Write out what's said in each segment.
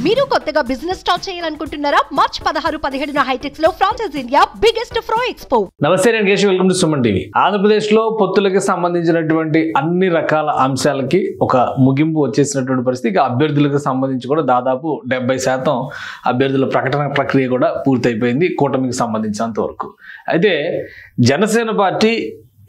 మీరు కొత్తగా business start చేయాలనుకుంటున్నారా? మార్చ్ 16-17 హైటెక్స్ లో ఫ్రాన్సెస్ ఇండియా బిగ్గెస్ట్ ఫ్రో ఎక్స్పో. నమస్తే, నేను Keshav. Welcome to Suman TV. Andhra Pradesh లో పొత్తులకి సంబంధించినటువంటి అన్ని రకాల అంశాలకి ఒక ముగింపు వచ్చేసినటువంటి పరిస్థితి. అభ్యర్థులకు సంబంధించి కూడా దాదాపు 70% అభ్యర్థుల ప్రకటన ప్రక్రియ కూడా పూర్తయిపోయింది కూటమికి సంబంధించినంత వరకు. అయితే జనసేన పార్టీ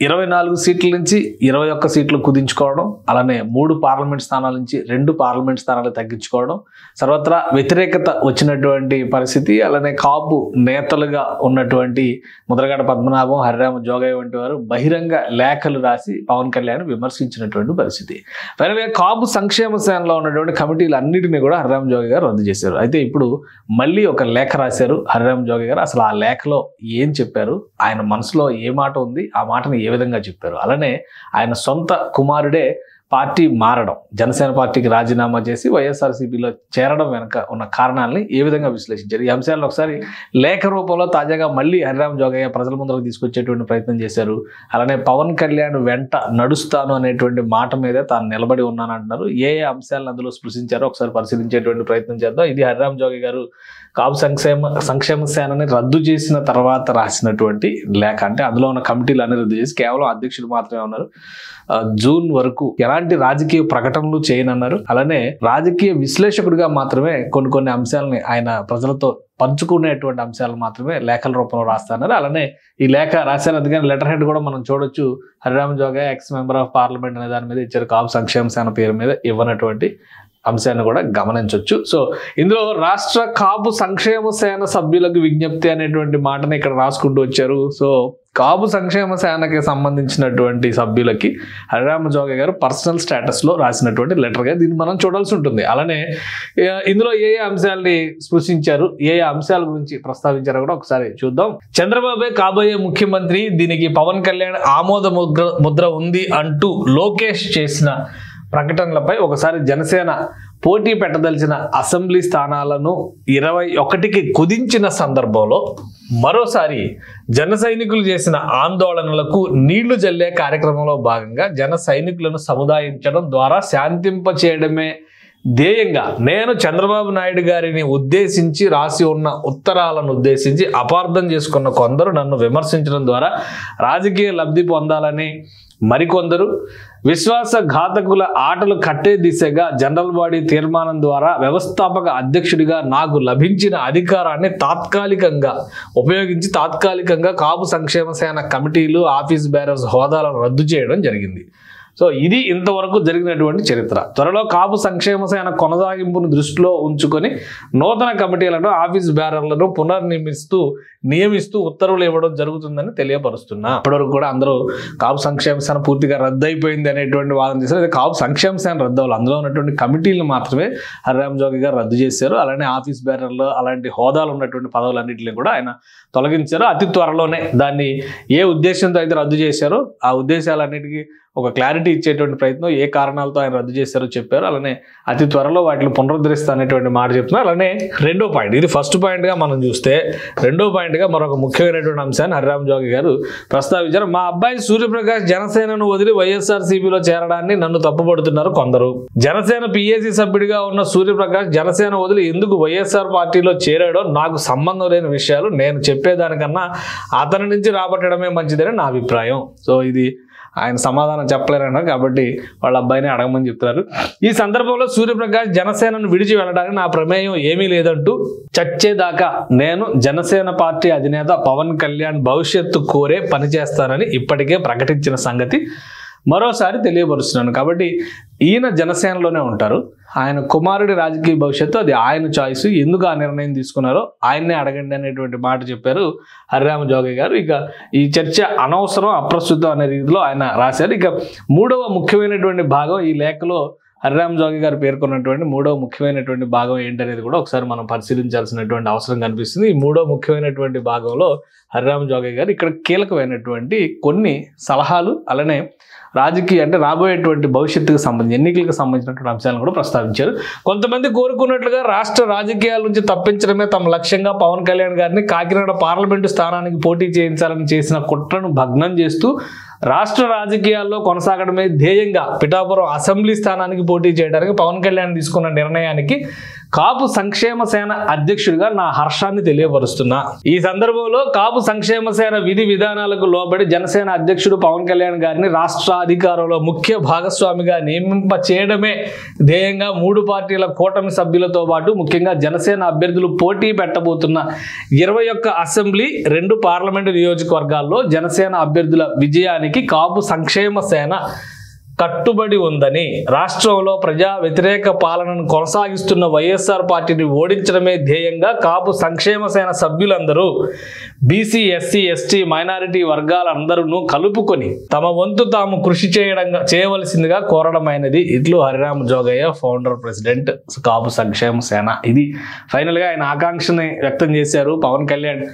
24 సీట్ల నుంచి 21 సీట్లు కుదించుకోవడం, అలానే 3 పార్లమెంట్ స్థానాల నుంచి 2 పార్లమెంట్ స్థానాలు తగ్గించుకోవడం, సర్వత్రా వ్యతిరేకత వచ్చినటువంటి పరిస్థితి. అలానే కాపు నేతలుగా ఉన్నటువంటి ముద్రగడ పద్మనాభం, హరిరామ జోగయ్య వంటి వారు బహిరంగ లేఖలు రాసి పవన్ కళ్యాణ్ విమర్శించినటువంటి పరిస్థితి. ఫైనల్గా కాపు సంక్షేమ సేనలో ఉన్నటువంటి కమిటీలు అన్నిటినీ కూడా హరిరామ జోగయ్య గారు రద్దు చేశారు. అయితే ఇప్పుడు మళ్ళీ ఒక లేఖ రాశారు హరిరామ జోగయ్య గారు. అసలు ఆ లేఖలో ఏం చెప్పారు, ఆయన మనసులో ఏ మాట ఉంది, ఆ మాటని ఏ విధంగా చెప్పారు, అలానే ఆయన సొంత కుమారుడే పార్టీ మారడం, జనసేన పార్టీకి రాజీనామా చేసి వైఎస్ఆర్సీపీలో చేరడం వెనక ఉన్న కారణాలని ఏ విధంగా విశ్లేషించారు, ఈ అంశాలను ఒకసారి లేఖ రూపంలో తాజాగా మళ్ళీ హరిరామ జోగయ్య ప్రజల ముందరకు తీసుకొచ్చేటువంటి ప్రయత్నం చేశారు. అలానే పవన్ కళ్యాణ్ వెంట నడుస్తాను అనేటువంటి మాట మీదే తాను నిలబడి ఉన్నానంటున్నారు. ఏ అంశాలను అందులో స్పృశించారో ఒకసారి పరిశీలించేటువంటి ప్రయత్నం చేద్దాం. ఇది హరిరామ జోగయ్య గారు కాపు సంక్షేమ సేనని రద్దు చేసిన తర్వాత రాసినటువంటి లేఖ. అంటే అందులో ఉన్న కమిటీలు రద్దు చేసి కేవలం అధ్యక్షులు మాత్రమే ఉన్నారు. జూన్ వరకు ఎలాంటి రాజకీయ ప్రకటనలు చేయనన్నారు. అలానే రాజకీయ విశ్లేషకుడిగా మాత్రమే కొన్ని అంశాలని ఆయన ప్రజలతో పంచుకునేటువంటి అంశాలు మాత్రమే లేఖల రూపంలో రాస్తున్నారు. అలానే ఈ లేఖ రాశారు, అందుకని లెటర్ హెడ్ కూడా మనం చూడొచ్చు. Harirama Jogaiah ex member of parliament అనే దాని మీద ఇచ్చారు. కాపు సంక్షేమ సేన పేరు మీద ఇవ్వనటువంటి అంశాన్ని కూడా గమనించవచ్చు. సో ఇందులో రాష్ట్ర కాపు సంక్షేమ సేన సభ్యులకు విజ్ఞప్తి అనేటువంటి మాటని ఇక్కడ రాసుకుంటూ వచ్చారు. సో కాపు సంక్షేమ సేనకి సంబంధించినటువంటి సభ్యులకి హరిరామ జోగయ్య గారు పర్సనల్ స్టేటస్లో రాసినటువంటి లెటర్గా దీన్ని మనం చూడాల్సి ఉంటుంది. అలానే ఇందులో ఏ అంశాలని స్పృశించారు, ఏ అంశాల గురించి ప్రస్తావించారో కూడా ఒకసారి చూద్దాం. చంద్రబాబే కాబోయే ముఖ్యమంత్రి, దీనికి పవన్ కళ్యాణ్ ఆమోద ముద్ర ఉంది అంటూ లోకేష్ చేసిన ప్రకటనలపై ఒకసారి జనసేన పోటీ పెట్టదలిచిన అసెంబ్లీ స్థానాలను 21కి కుదించిన సందర్భంలో మరోసారి జన సైనికులు చేసిన ఆందోళనలకు నీళ్లు జల్లే కార్యక్రమంలో భాగంగా జన సైనికులను సముదాయించడం ద్వారా శాంతింపచేయడమే ధ్యేయంగా నేను చంద్రబాబు నాయుడు గారిని ఉద్దేశించి రాసి ఉన్న ఉత్తరాలను ఉద్దేశించి అపార్థం చేసుకున్న కొందరు నన్ను విమర్శించడం ద్వారా రాజకీయ లబ్ధి పొందాలని, మరికొందరు విశ్వాసఘాతకుల ఆటలు కట్టే దిశగా జనరల్ బాడీ తీర్మానం ద్వారా వ్యవస్థాపక అధ్యక్షుడిగా నాకు లభించిన అధికారాన్ని తాత్కాలికంగా ఉపయోగించి కాపు సంక్షేమ సేన కమిటీలు, ఆఫీస్ బేరర్స్ హోదాలను రద్దు చేయడం జరిగింది. సో ఇది ఇంతవరకు జరిగినటువంటి చరిత్ర. త్వరలో కాపు సంక్షేమ సేన కొనసాగింపును దృష్టిలో ఉంచుకొని నూతన కమిటీలను, ఆఫీస్ బేరర్లను నియమిస్తూ ఉత్తర్వులు ఇవ్వడం జరుగుతుందని తెలియపరుస్తున్నా. ఇప్పటివరకు కూడా అందరూ కాపు సంక్షేమ సేన పూర్తిగా రద్దు అయిపోయింది అనేటువంటి వాదన చేశారు. అయితే కాపు సంక్షేమ సేన రద్దు అవ్వాలి, అందులో ఉన్నటువంటి కమిటీలను మాత్రమే హరిరామ జోగయ్య గారు రద్దు చేశారు. అలానే ఆఫీస్ బేరర్లు అలాంటి హోదాలు ఉన్నటువంటి పదవులన్నింటినీ కూడా ఆయన తొలగించారు. అతి త్వరలోనే దాన్ని ఏ ఉద్దేశంతో అయితే రద్దు చేశారో ఆ ఉద్దేశాలన్నిటికీ ఒక క్లారిటీ ఇచ్చేటువంటి ప్రయత్నం, ఏ కారణాలతో ఆయన రద్దు చేశారో చెప్పారు. అలానే అతి త్వరలో వాటిని పునరుద్ధరిస్తా అనేటువంటి మాట చెప్తున్నారు. అలానే రెండో పాయింట్, ఇది ఫస్ట్ పాయింట్గా మనం చూస్తే, రెండో పాయింట్గా మరొక ముఖ్యమైనటువంటి అంశాన్ని హరిరామ జోగయ్య గారు ప్రస్తావించారు. మా అబ్బాయి సూర్యప్రకాష్ జనసేనను వదిలి వైఎస్ఆర్సీపీలో చేరడాన్ని నన్ను తప్పుపడుతున్నారు కొందరు. జనసేన పిఏసీ సభ్యుడిగా ఉన్న సూర్యప్రకాష్ జనసేన వదిలి ఎందుకు వైఎస్ఆర్ పార్టీలో చేరాడో నాకు సంబంధం లేని విషయాలు నేను చెప్పేదానికన్నా అతని నుంచి రాబట్టడమే మంచిదని నా అభిప్రాయం. సో ఇది ఆయన సమాధానం చెప్పలేరన్నారు కాబట్టి వాళ్ళ అబ్బాయిని అడగమని చెప్తున్నారు. ఈ సందర్భంలో సూర్యప్రకాష్ జనసేనను విడిచి వెళ్ళడానికి నా ప్రమేయం ఏమీ లేదంటూ చచ్చేదాకా నేను జనసేన పార్టీ అధినేత పవన్ కళ్యాణ్ భవిష్యత్తు కోరే పనిచేస్తానని ఇప్పటికే ప్రకటించిన సంగతి మరోసారి తెలియపరుస్తున్నాను. కాబట్టి ఈయన జనసేనలోనే ఉంటారు. ఆయన కుమారుడి రాజకీయ భవిష్యత్తు అది ఆయన చాయిస్, ఎందుకు ఆ నిర్ణయం తీసుకున్నారో ఆయన్నే అడగండి అనేటువంటి మాట చెప్పారు హరిరామ జోగయ్య గారు. ఇక ఈ చర్చ అనవసరం, అప్రస్తుతం అనే రీతిలో ఆయన రాశారు. ఇక మూడవ ముఖ్యమైనటువంటి భాగం ఈ లేఖలో హరిరామ జోగయ్య గారు పేర్కొన్నటువంటి మూడవ ముఖ్యమైనటువంటి భాగం ఏంటనేది కూడా ఒకసారి మనం పరిశీలించాల్సినటువంటి అవసరం కనిపిస్తుంది. ఈ మూడవ ముఖ్యమైనటువంటి భాగంలో హరిరామ జోగయ్య గారు ఇక్కడ కీలకమైనటువంటి కొన్ని సలహాలు, అలానే రాజకీయ అంటే రాబోయేటువంటి భవిష్యత్తుకు సంబంధించి ఎన్నికలకు సంబంధించినటువంటి అంశాలను కూడా ప్రస్తావించారు. కొంతమంది కోరుకున్నట్లుగా రాష్ట్ర రాజకీయాల నుంచి తప్పించడమే తమ లక్ష్యంగా పవన్ కళ్యాణ్ గారిని కాకినాడ పార్లమెంటు స్థానానికి పోటీ చేయించాలని చేసిన కుట్రను భగ్నం చేస్తూ రాష్ట్ర రాజకీయాల్లో కొనసాగడమే ధ్యేయంగా పిఠాపురం అసెంబ్లీ స్థానానికి పోటీ చేయడానికి పవన్ కళ్యాణ్ తీసుకున్న నిర్ణయానికి కాపు సంక్షేమ సేన అధ్యక్షుడిగా నా హర్షాన్ని తెలియపరుస్తున్నా. ఈ సందర్భంలో కాపు సంక్షేమ సేన విధి విధానాలకు లోబడి జనసేన అధ్యక్షుడు పవన్ కళ్యాణ్ గారిని రాష్ట్ర అధికారంలో ముఖ్య భాగస్వామిగా నియమింప చేయడమే ధ్యేయంగా 3 పార్టీల కూటమి సభ్యులతో పాటు ముఖ్యంగా జనసేన అభ్యర్థులు పోటీ పెట్టబోతున్న 21 అసెంబ్లీ 2 పార్లమెంటు నియోజకవర్గాల్లో జనసేన అభ్యర్థుల విజయానికి కాపు సంక్షేమ సేన కట్టుబడి ఉందని, రాష్ట్రంలో ప్రజా వ్యతిరేక పాలనను కొనసాగిస్తున్న వైఎస్ఆర్ పార్టీని ఓడించడమే ధ్యేయంగా కాపు సంక్షేమ సేన సభ్యులందరూ బీసీ, ఎస్సీ, ఎస్టీ, మైనారిటీ వర్గాలందరూ కలుపుకొని తమ వంతు తాము కృషి చేయవలసిందిగా కోరడమైనది. ఇట్లు హరిరామ జోగయ్య, ఫౌండర్, ప్రెసిడెంట్, కాపు సంక్షేమ సేన. ఇది ఫైనల్గా ఆయన ఆకాంక్షని వ్యక్తం చేశారు. పవన్ కళ్యాణ్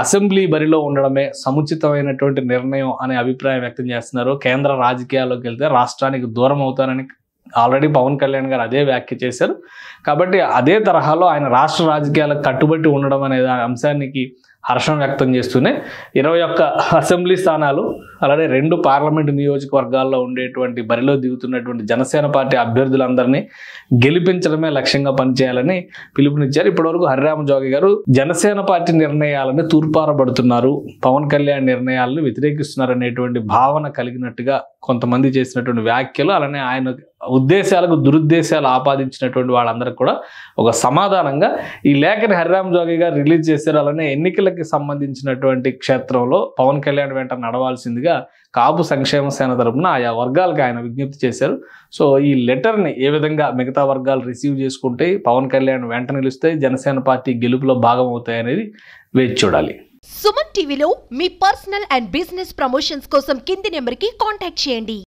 అసెంబ్లీ బరిలో ఉండడమే సముచితమైనటువంటి నిర్ణయం అనే అభిప్రాయం వ్యక్తం చేస్తున్నారు. కేంద్ర రాజకీయాల్లోకి వెళ్తే రాష్ట్రానికి దూరం అవుతారని ఆల్రెడీ పవన్ కళ్యాణ్ గారు అదే వ్యాఖ్య చేశారు. కాబట్టి అదే తరహాలో ఆయన రాష్ట్ర రాజకీయాలకు కట్టుబడి ఉండడం అనే అంశానికి హర్షం వ్యక్తం చేస్తూనే 21 అసెంబ్లీ స్థానాలు అలాగే 2 పార్లమెంటు నియోజకవర్గాల్లో ఉండేటువంటి బరిలో దిగుతున్నటువంటి జనసేన పార్టీ అభ్యర్థులందరినీ గెలిపించడమే లక్ష్యంగా పనిచేయాలని పిలుపునిచ్చారు. ఇప్పటివరకు హరిరామ జోగి గారు జనసేన పార్టీ నిర్ణయాలను తూర్పారబడుతున్నారు, పవన్ కళ్యాణ్ నిర్ణయాలను వ్యతిరేకిస్తున్నారు అనేటువంటి భావన కలిగినట్టుగా కొంతమంది చేసినటువంటి వ్యాఖ్యలు, అలానే ఆయన ఉద్దేశాలకు దురుద్దేశాలు ఆపాదించినటువంటి వాళ్ళందరికీ కూడా ఒక సమాధానంగా ఈ లేఖని హరిరామ జోగి గారు రిలీజ్ చేశారు. అలానే ఎన్నికలకి సంబంధించినటువంటి క్షేత్రంలో పవన్ కళ్యాణ్ వెంట నడవాల్సిందిగా కాపు సంక్షేమ సేన తరపున ఆయా వర్గాలకు ఆయన విజ్ఞప్తి చేశారు. సో ఈ లెటర్ని ఏ విధంగా మిగతా వర్గాలు రిసీవ్ చేసుకుంటే పవన్ కళ్యాణ్ వెంట నిలుస్తాయి, జనసేన పార్టీ గెలుపులో భాగం అవుతాయి అనేది వేచి చూడాలి. సుమన్ టీవీలో మీ పర్సనల్ అండ్ బిజినెస్ ప్రమోషన్స్ కోసం కింది నెంబర్కి కాంటాక్ట్ చేయండి.